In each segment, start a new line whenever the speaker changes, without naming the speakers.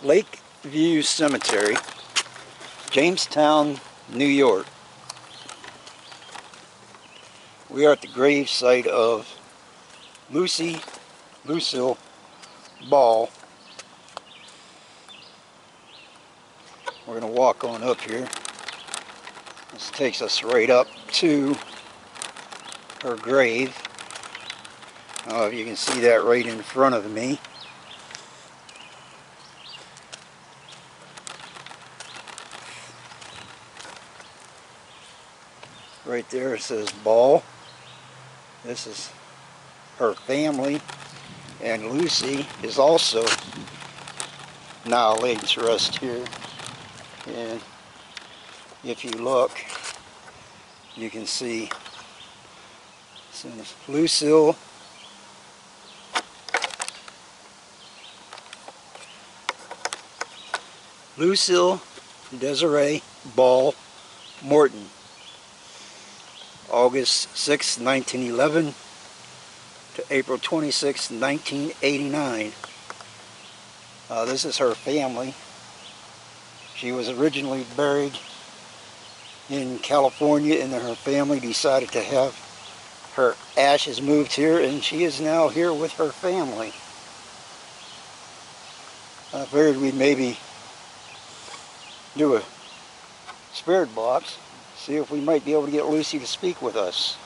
Lakeview Cemetery, Jamestown, New York. We are at the grave site of Lucille Ball. We're going to walk on up here. This takes us right up to her grave. You can see that right in front of me. Right there it says Ball. This is her family, and Lucy is also now laid to rest here. And if you look, you can see Lucille Desiree Ball Morton, August 6, 1911 to April 26, 1989. This is her family. She was originally buried in California, and then her family decided to have her ashes moved here, and she is now here with her family. I figured we'd maybe do a spirit box, see if we might be able to get Lucy to speak with us.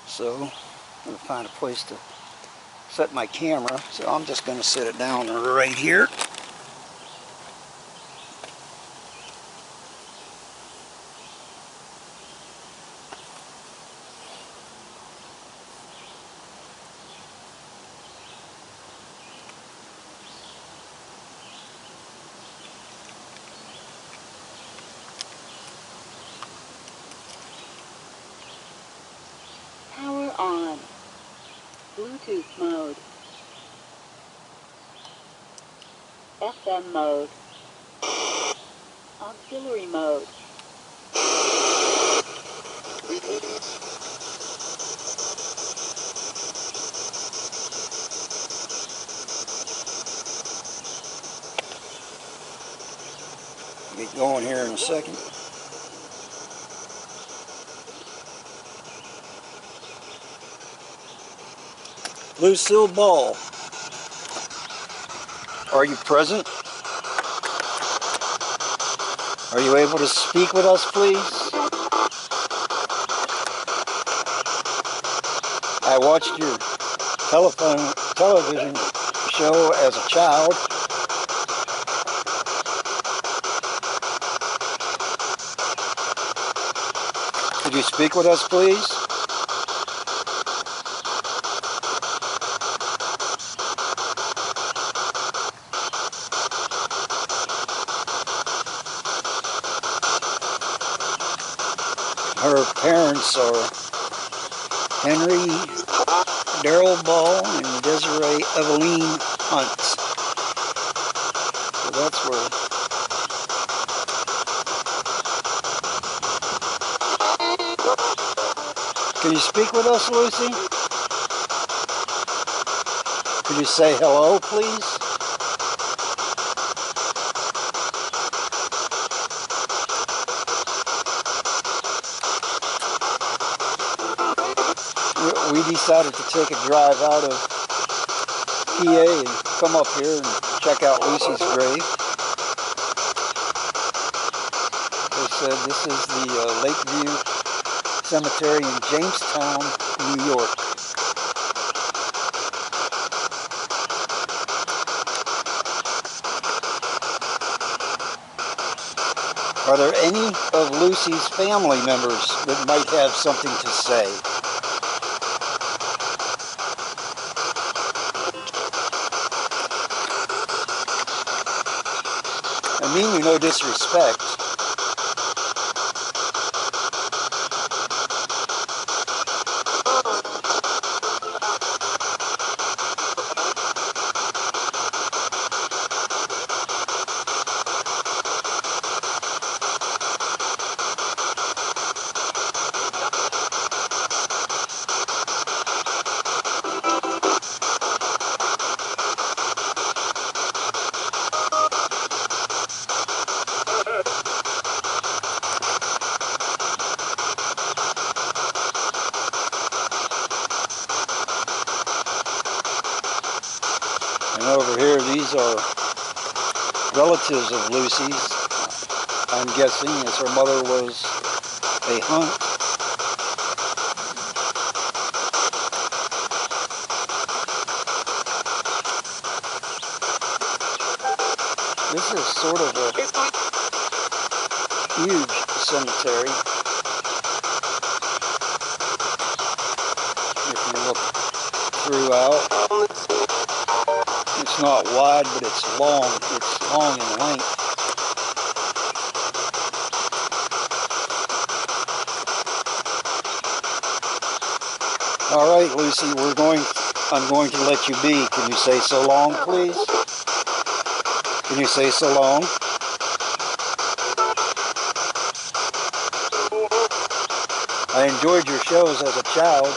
So I'm going to find a place to set my camera, so I'm just going to set it down right here.
Power on. Bluetooth mode. FM mode. Auxiliary mode.
Get going here in a second. Lucille Ball, are you present? Are you able to speak with us, please? I watched your television show as a child. Could you speak with us, please? Her parents are Henry Darrell Ball and Desiree Eveline Hunt. So that's where. Can you speak with us, Lucy? Could you say hello, please? We decided to take a drive out of PA and come up here and check out Lucy's grave. They said this is the Lakeview Cemetery in Jamestown, New York. Are there any of Lucy's family members that might have something to say? I mean you no disrespect. over here, these are relatives of Lucy's. I'm guessing as her mother was a hunt. This is sort of a huge cemetery. If you look throughout, it's not wide, but it's long. It's long in length. All right, Lucy, I'm going to let you be. Can you say so long, please? Can you say so long? I enjoyed your shows as a child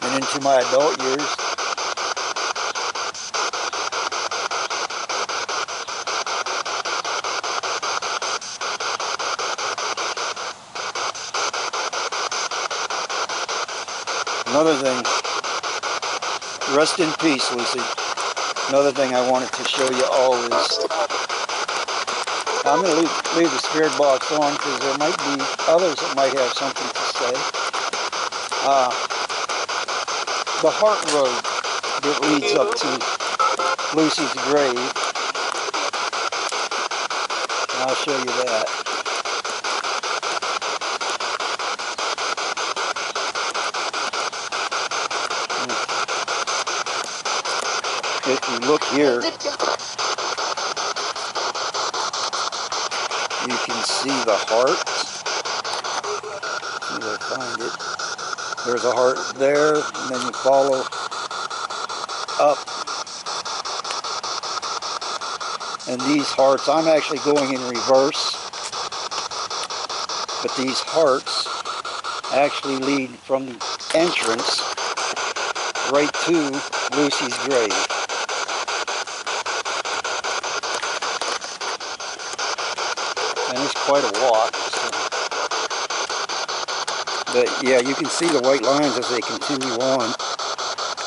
and into my adult years. Another thing, rest in peace, Lucy. Another thing I wanted to show you all is, I'm going to leave the spirit box on because there might be others that might have something to say. The Heart Road that leads up to Lucy's grave, and I'll show you that. If you look here, you can see the heart. See if I find it. There's a heart there, and then you follow up. And these hearts, I'm actually going in reverse, but these hearts actually lead from the entrance right to Lucy's grave. And it's quite a walk. So. But yeah, you can see the white lines as they continue on.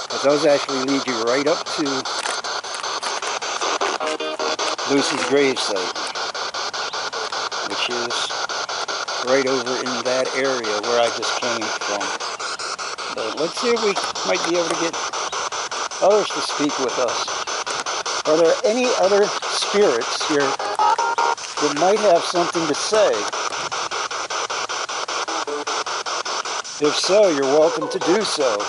But those actually lead you right up to Lucy's gravesite, which is right over in that area where I just came from. But let's see if we might be able to get others to speak with us. Are there any other spirits here that might have something to say? If so, you're welcome to do so.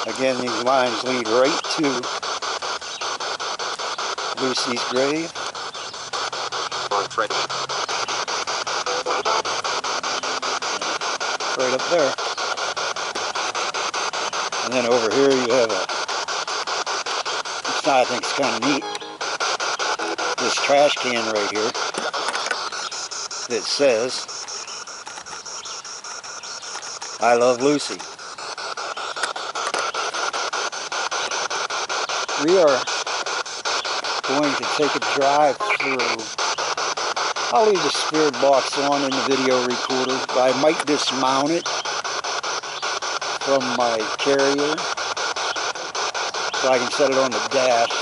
Again, these lines lead right to Lucy's grave. Right up there. And then over here you have I think it's kind of neat, this trash can right here that says, "I love Lucy." We are going to take a drive through. I'll leave the spirit box on in the video recorder, but I might dismount it from my carrier so I can set it on the dash.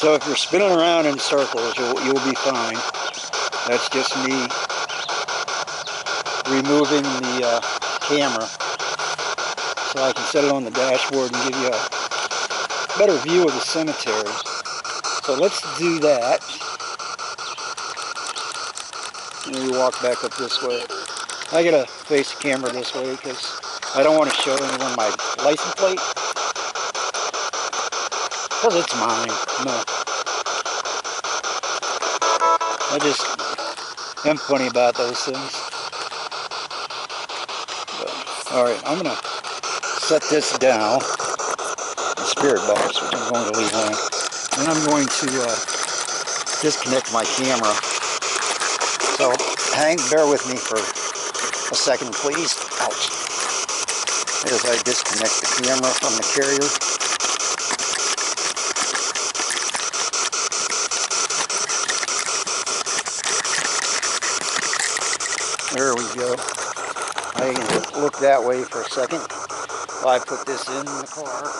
So if you're spinning around in circles, you'll be fine. That's just me removing the camera so I can set it on the dashboard and give you a better view of the cemetery. So let's do that. And we walk back up this way. I gotta face the camera this way because I don't want to show anyone my license plate. Because it's mine. No. I just am funny about those things. Alright, I'm gonna set this down. The spirit box, which I'm going to leave on. And I'm going to disconnect my camera. So bear with me for a second, please. Ouch. as I disconnect the camera from the carrier. There we go. I can look that way for a second while I put this in the car.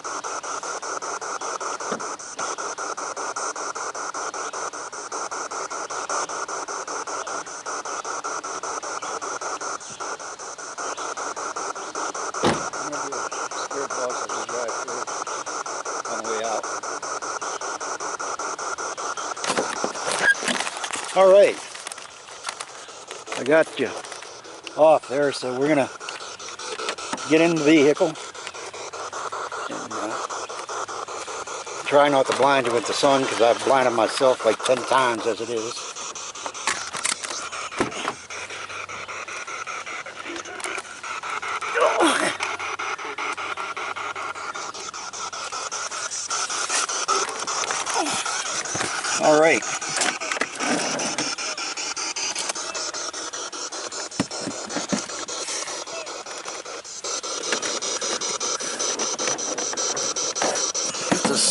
All right, I got you off there, so we're gonna get in the vehicle and try not to blind you with the sun, because I've blinded myself like 10 times as it is. All right.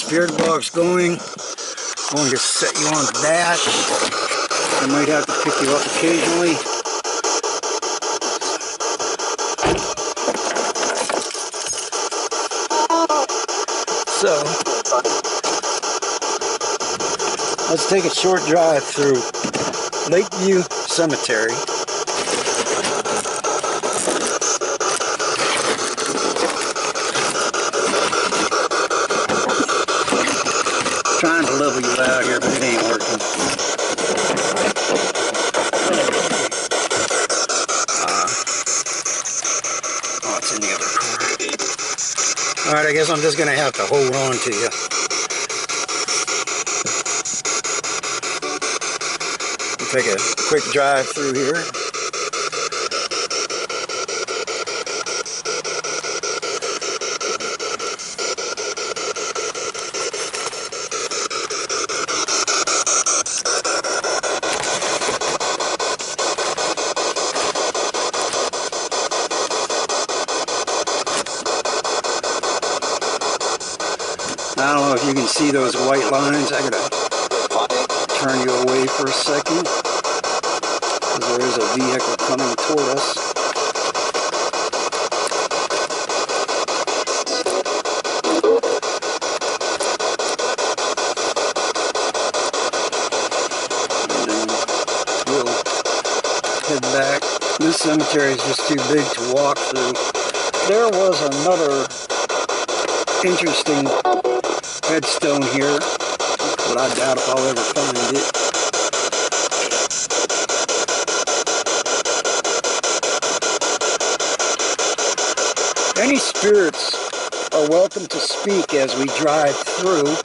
Spirit box going to set you on the dash. I might have to pick you up occasionally. So let's take a short drive through Lakeview Cemetery. Trying to level you out here, but it ain't working. Oh, it's in the other car. Alright, I guess I'm just going to have to hold on to you. We'll take a quick drive through here. I don't know if you can see those white lines. I gotta turn you away for a second, because there is a vehicle coming toward us. And then we'll head back. This cemetery is just too big to walk through. There was another interesting headstone here, but I doubt if I'll ever find it. Any spirits are welcome to speak as we drive through.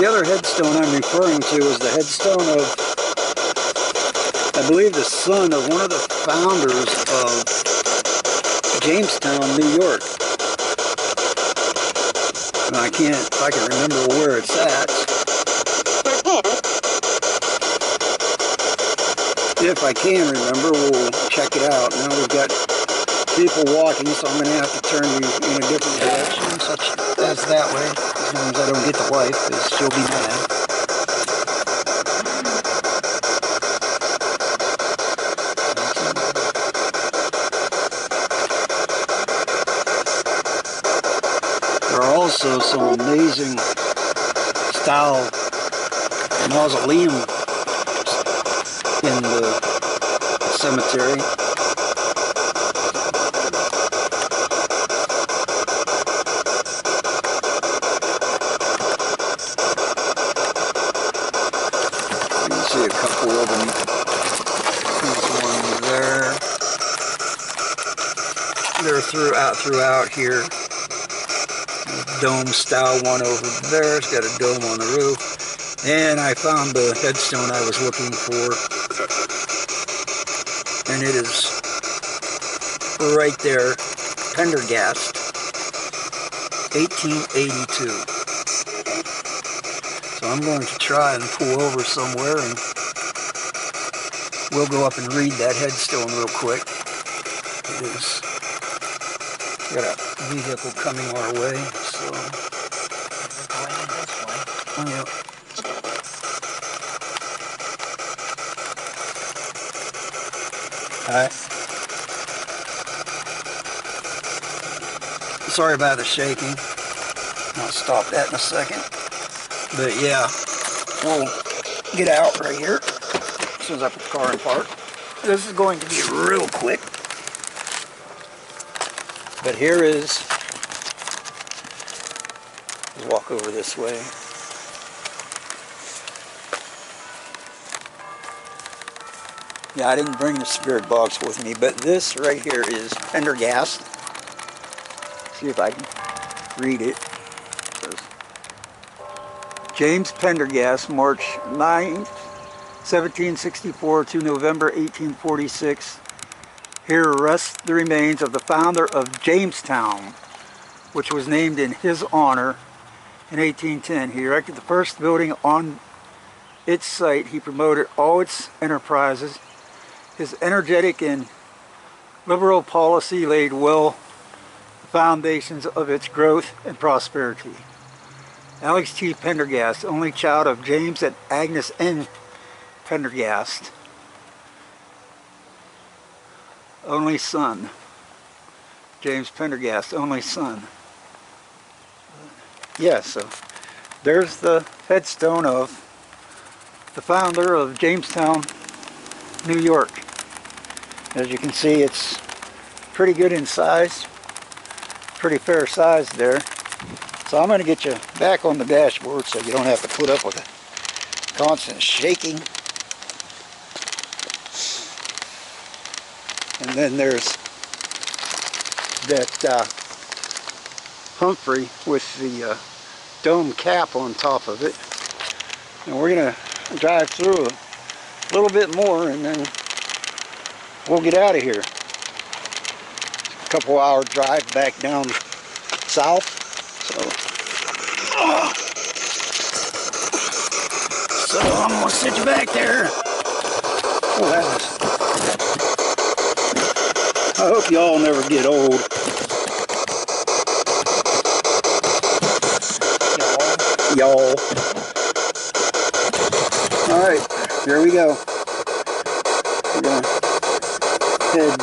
The other headstone I'm referring to is the headstone of, I believe, the son of one of the founders of Jamestown, New York. I can remember where it's at. If I can remember, we'll check it out. Now we've got people walking, so I'm going to have to turn you in a different direction, such as that way. As long as I don't get the wife, because she'll be mad. Also some amazing style mausoleum in the cemetery. You can see a couple of them. There's one there. They're throughout here. Dome style one over there. It's got a dome on the roof. And I found the headstone I was looking for. And it is right there. Pendergast, 1882. So I'm going to try and pull over somewhere and we'll go up and read that headstone real quick. is got a vehicle coming our way, so
We're going this way.
oh, yeah. Alright. Sorry about the shaking. I'll stop that in a second. But yeah, we'll get out right here as soon as I put the car in park. This is going to be real quick. But here is, let's walk over this way. Yeah, I didn't bring the spirit box with me, but this right here is Pendergast. See if I can read it. James Pendergast, March 9th, 1764 to November 1846. Here rests the remains of the founder of Jamestown, which was named in his honor in 1810. He erected the first building on its site. He promoted all its enterprises. His energetic and liberal policy laid well the foundations of its growth and prosperity. Alex T. Pendergast, only child of James and Agnes N. Pendergast. Only son. James Pendergast, only son. Yeah, so there's the headstone of the founder of Jamestown, New York. As you can see, it's pretty good in size. Pretty fair size there. So I'm going to get you back on the dashboard so you don't have to put up with the constant shaking. And then there's that Humphrey with the dome cap on top of it. And we're going to drive through a little bit more and then we'll get out of here. A couple hour drive back down south. So I'm going to sit you back there. Oh, that was... I hope y'all never get old. Y'all. Alright, here we go. We're going to head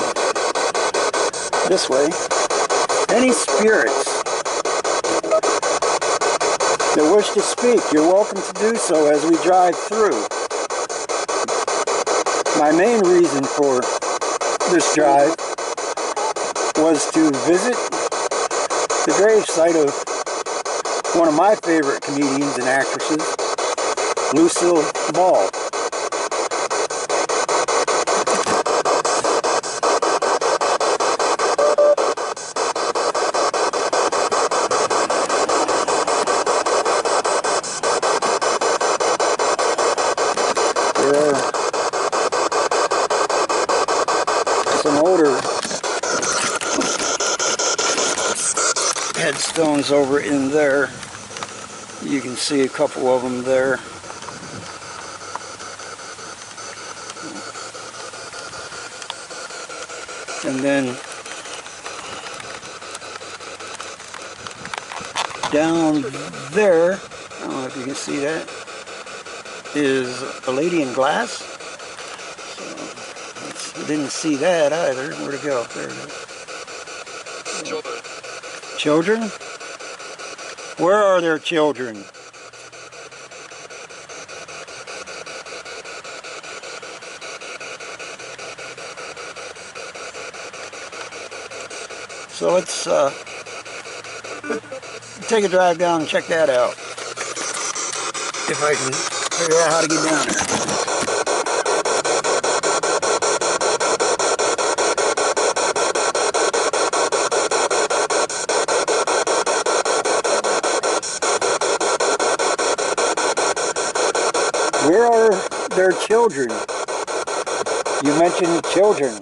this way. Any spirits that wish to speak, you're welcome to do so as we drive through. My main reason for this drive was to visit the gravesite of one of my favorite comedians and actresses, Lucille Ball. Headstones over in there. You can see a couple of them there. And then down there, I don't know if you can see that, is a lady in glass. So, I didn't see that either. Where'd it go? There it is. Children? Where are their children? So let's take a drive down and check that out. If I can figure out how to get down there. Where are their children? You mentioned children.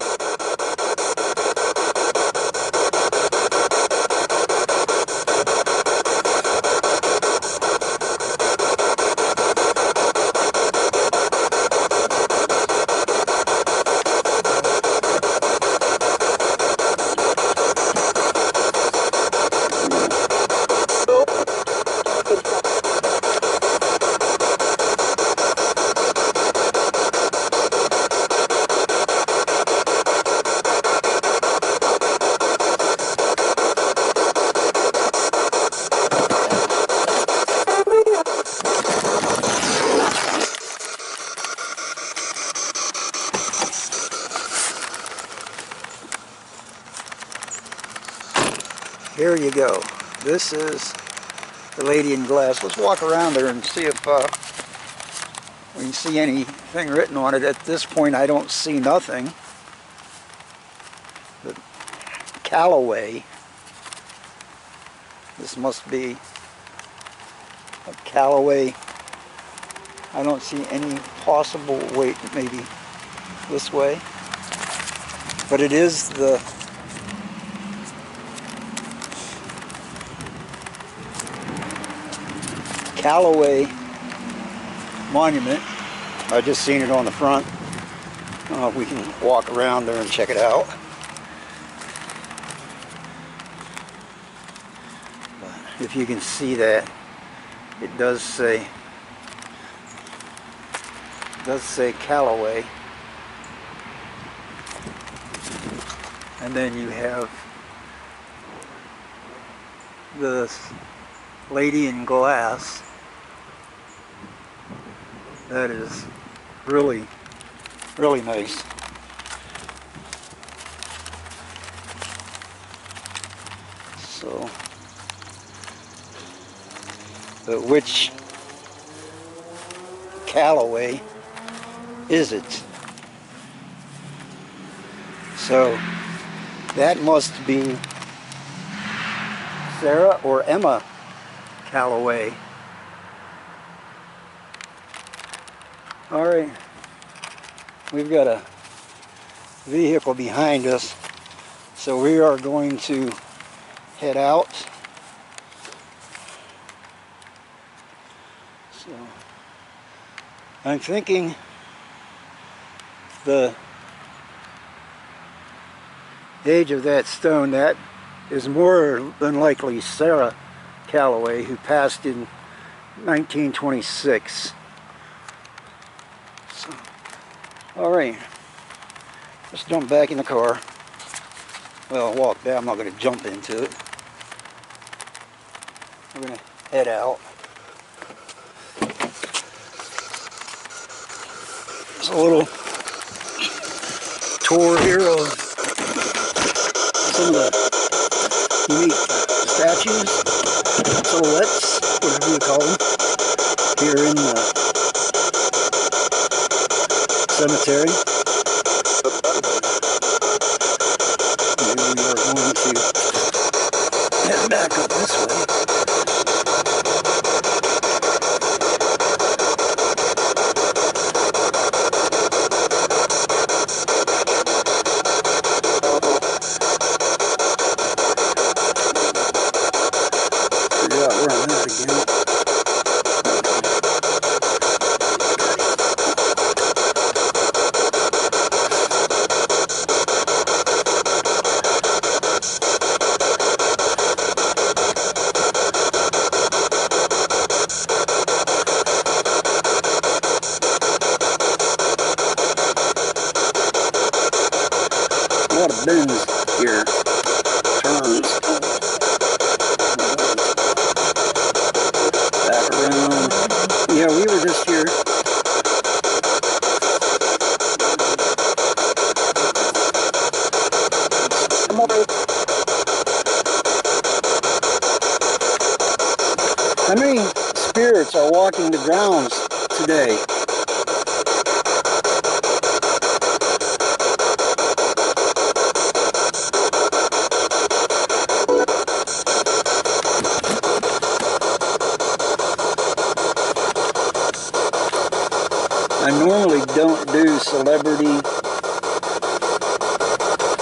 Here you go. This is the lady in glass. Let's walk around there and see if we can see anything written on it. At this point, I don't see nothing. But Callaway. This must be a Callaway. I don't see any possible way, maybe this way. But it is the Callaway monument. I just seen it on the front. We can walk around there and check it out. But if you can see that, it does say Callaway. And then you have the lady in glass. That is really, really nice. So, but which Callaway is it? So that must be Sarah or Emma Callaway. All right, we've got a vehicle behind us, so we are going to head out. So I'm thinking the age of that stone, that is more than likely Sarah Callaway, who passed in 1926. So, all right, let's jump back in the car. Well, walk down. I'm not going to jump into it. We're going to head out. There's a little tour here of some of the unique statues, silhouettes, whatever you call them, here in the cemetery. Maybe we are going to head back up this way. A lot of bends here, turns, back around. Yeah, we were just here. How many spirits are walking the grounds today? I normally don't do celebrity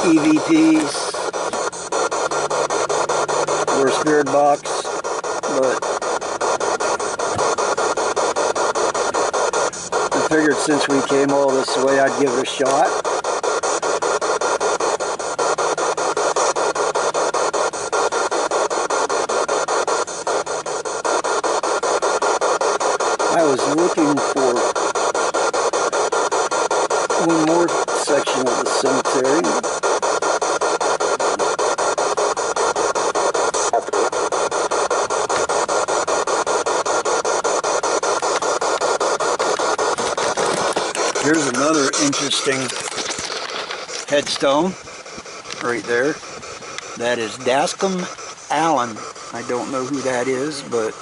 EVPs or spirit box, but I figured since we came all this way, I'd give it a shot. I was looking for one more section of the cemetery. Here's another interesting headstone right there. That is Dascom Allen. I don't know who that is, but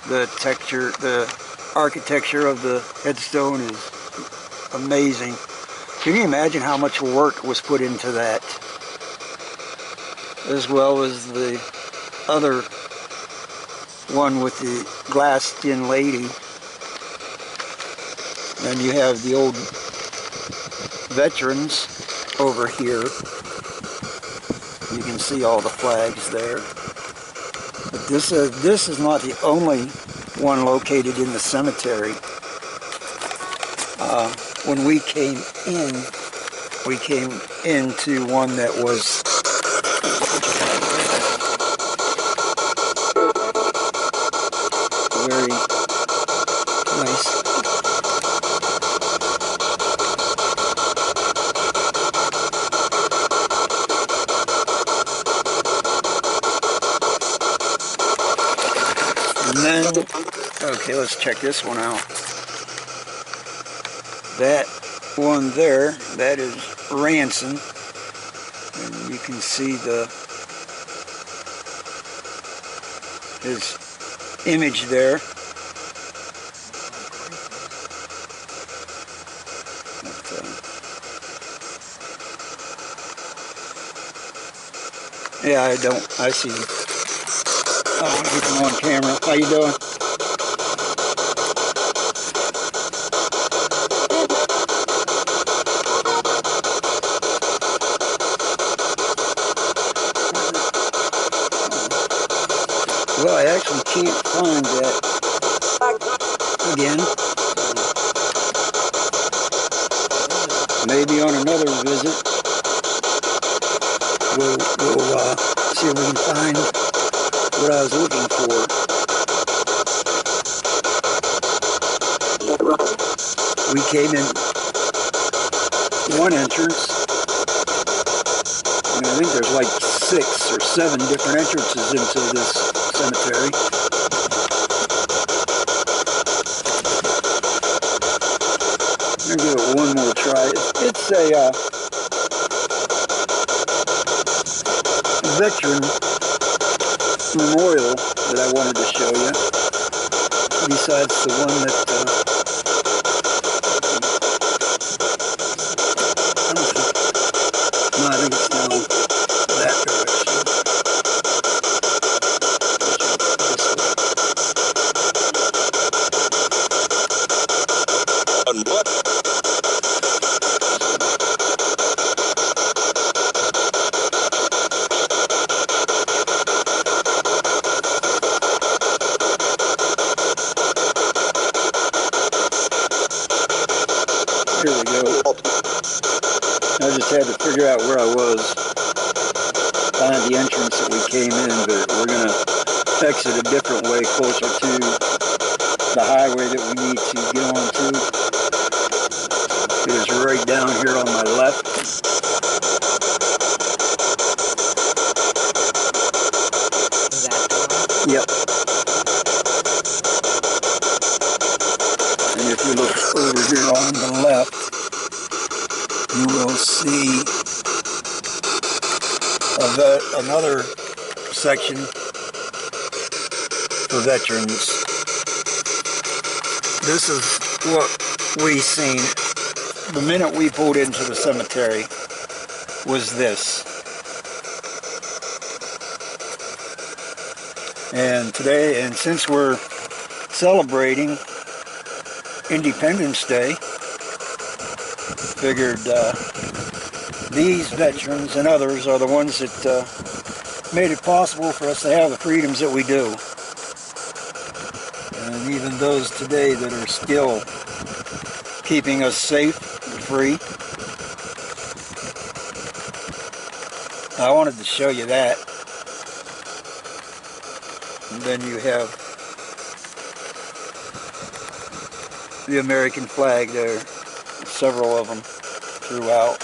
the texture, the architecture of the headstone is amazing. Can you imagine how much work was put into that? As well as the other one with the glass-skinned lady. Then you have the old veterans over here. You can see all the flags there. But this is not the only one located in the cemetery. When we came into one that was very nice. And then, okay, let's check this one out. That one there, that is Ranson. And you can see his image there. But, yeah, I see him. I want to get him on camera. How you doing? Well, I actually can't find that again. Maybe on another visit, we'll see if we can find what I was looking for. We came in one entrance, and I think there's like 6 or 7 different entrances into this cemetery. I'm gonna give it one more try. It's a veteran memorial that I wanted to show you, besides the one that no, I think it's down that direction. Here we go. I just had to figure out where I was, find the entrance that we came in, but we're going to exit a different way closer to the highway that we need to get onto. It is right down here on my left. Yep. And if you look over here on the left, you will see another section for veterans. This is what we seen the minute we pulled into the cemetery, was this. And today, and since we're celebrating Independence Day, figured these veterans and others are the ones that made it possible for us to have the freedoms that we do. And even those today that are still keeping us safe and free. I wanted to show you that. And then you have the American flag there, several of them throughout.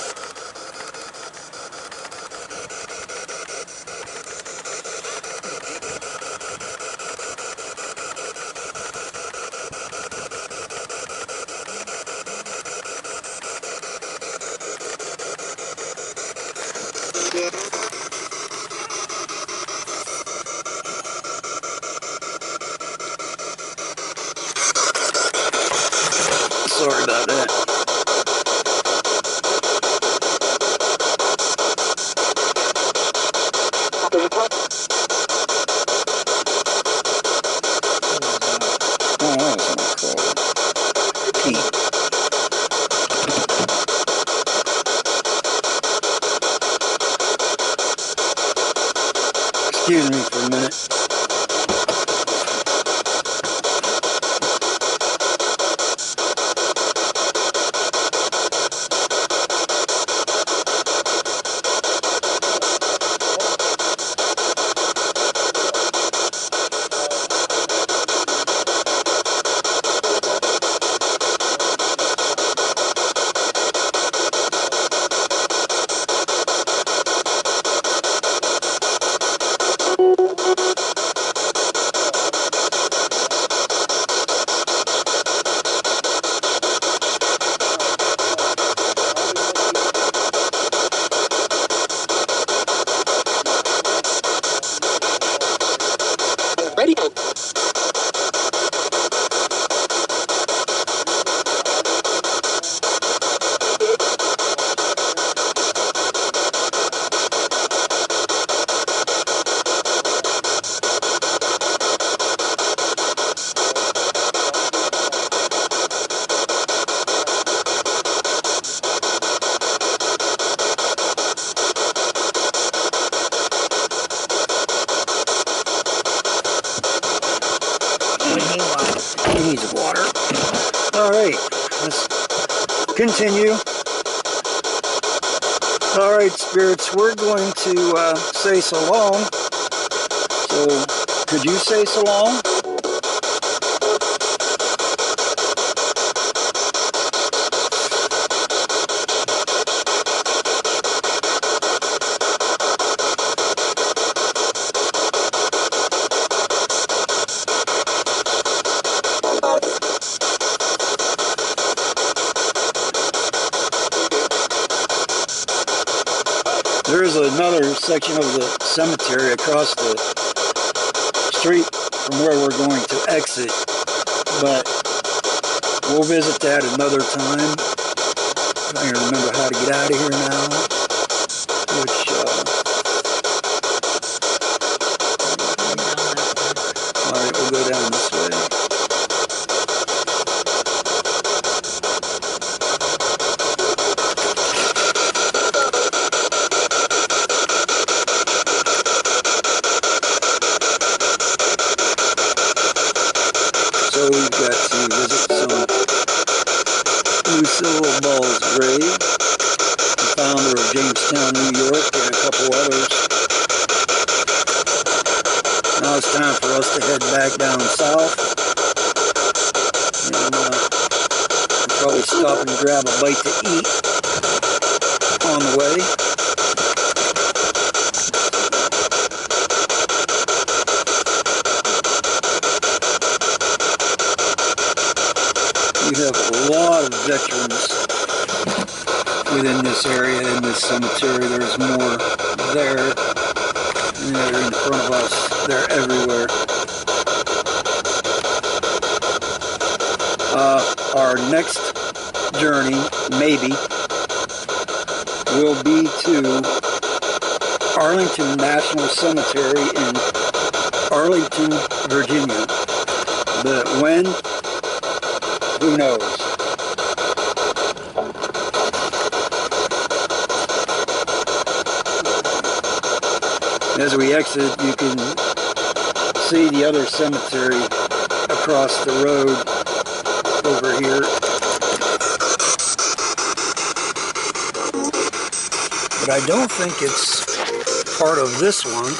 Excuse me for a minute.
Ready to
He needs water. Alright, let's continue. Alright, spirits, we're going to say so long. So, could you say so long? There is another section of the cemetery across the street from where we're going to exit, but we'll visit that another time. I don't remember how to get out of here now, which, alright, we'll go down this way. So we've got to visit some Lucille Ball's grave, the founder of Jamestown, New York, and a couple others. Now it's time for us to head back down south, and probably stop and grab a bite to eat on the way. We have a lot of veterans within this area, in this cemetery. There's more there, and they're in front of us. They're everywhere. Our next journey, maybe, will be to Arlington National Cemetery in Arlington, Virginia. But when? Who knows? As we exit, you can see the other cemetery across the road over here. But I don't think it's part of this one.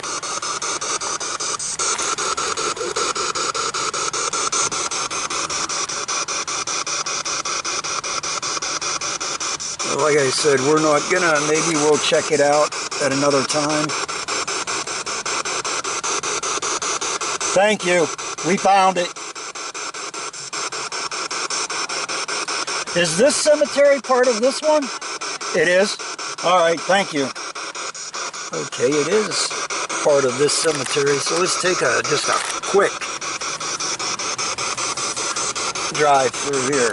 Like I said, we're not gonna, maybe we'll check it out at another time. Thank you. We found it. Is this cemetery part of this one? It is? Alright, thank you. Okay, it is part of this cemetery, so let's take just a quick drive through here.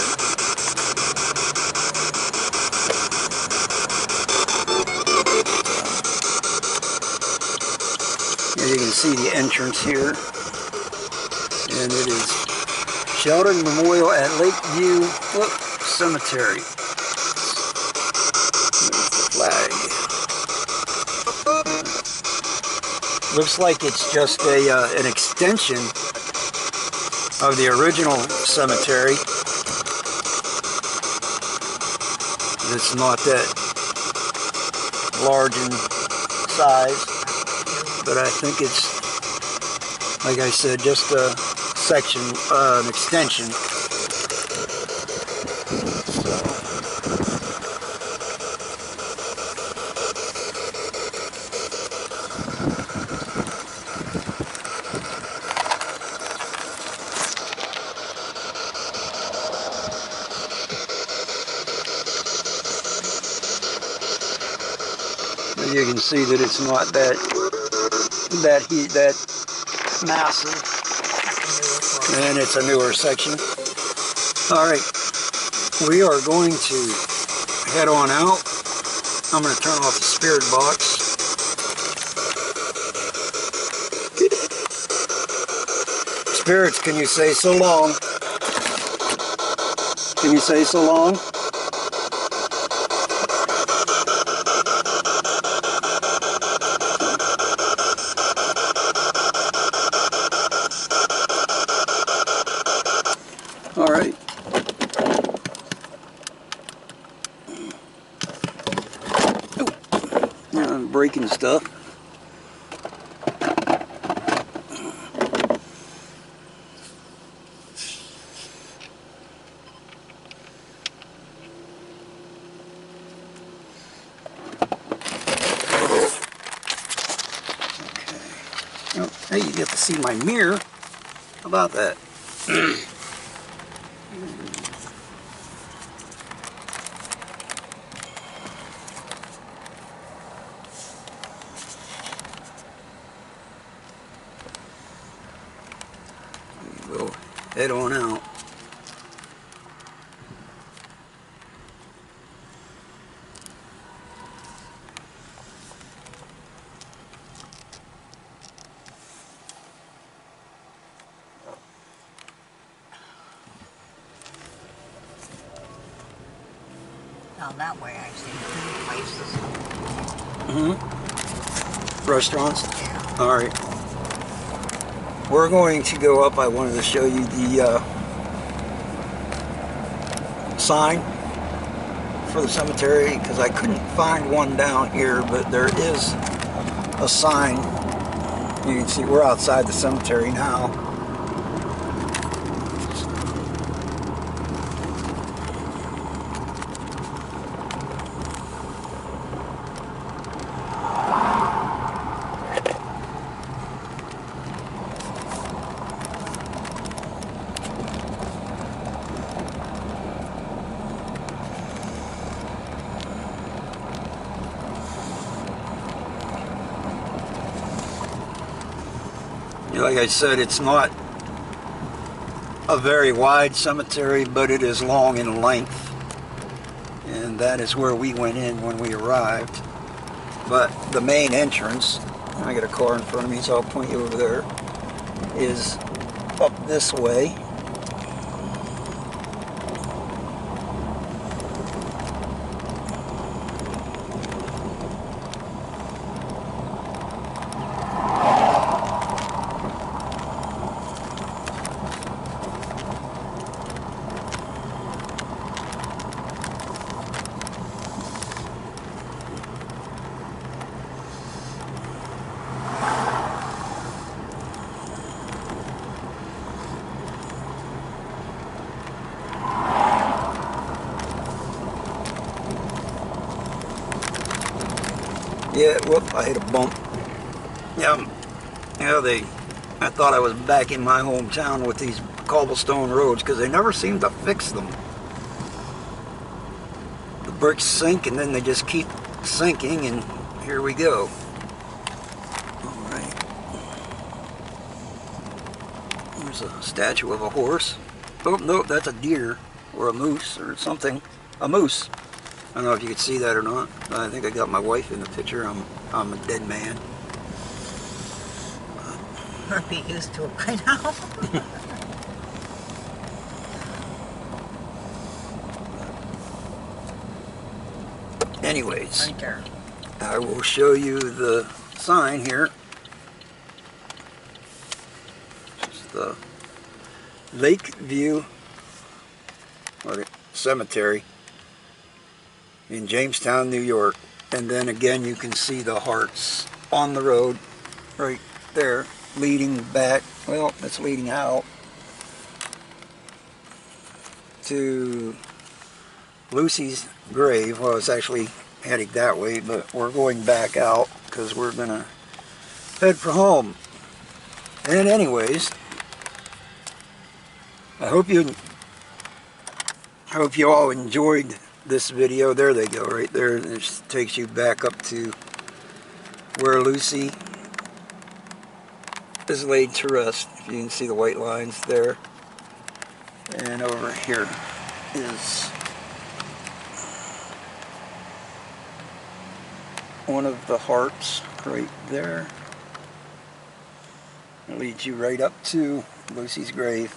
You can see the entrance here, and it is Sheltered Memorial at Lakeview Foot Cemetery. There's the flag. Looks like it's just an extension of the original cemetery. It's not that large in size, but I think it's, like I said, just a section, an extension. You can see that it's not that massive, and it's a newer section. All right, we are going to head on out. I'm going to turn off the spirit box. Spirits, can you say so long? Can you say so long? All right. Now I'm breaking stuff. Okay. Oh, hey, you get to see my mirror. How about that? We'll head on out.
Down that way, I've seen food places.
Mm-hmm. Restaurants?
Yeah.
All right. We're going to go up. I wanted to show you the sign for the cemetery because I couldn't find one down here, but there is a sign. You can see we're outside the cemetery now. Like I said, it's not a very wide cemetery, but it is long in length. And that is where we went in when we arrived. But the main entrance, I got a car in front of me, so I'll point you over there, is up this way. Yeah, whoop, I hit a bump. Yeah, I thought I was back in my hometown with these cobblestone roads because they never seem to fix them. The bricks sink and then they just keep sinking, and here we go. All right. There's a statue of a horse. Oh, no, that's a deer or a moose or something. A moose. I don't know if you could see that or not. I think I got my wife in the picture. I'm a dead man.
I'll be used to it by now.
Anyways,
Right there.
I will show you the sign here. the Lakeview Cemetery in Jamestown, New York. And then again you can see the hearts on the road right there leading back, well, it's leading out to Lucy's grave. Well, it's actually heading that way, but we're going back out because we're gonna head for home. And anyways, I hope you all enjoyed this video. There they go, right there. It just takes you back up to where Lucy is laid to rest. If you can see the white lines there. And over here is one of the hearts right there. It leads you right up to Lucy's grave.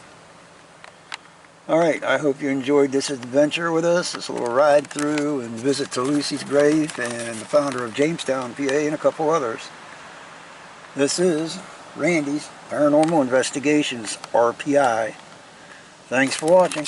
Alright, I hope you enjoyed this adventure with us, this little ride through and visit to Lucy's grave and the founder of Jamestown, PA, and a couple others. This is Randy's Paranormal Investigations, RPI. Thanks for watching.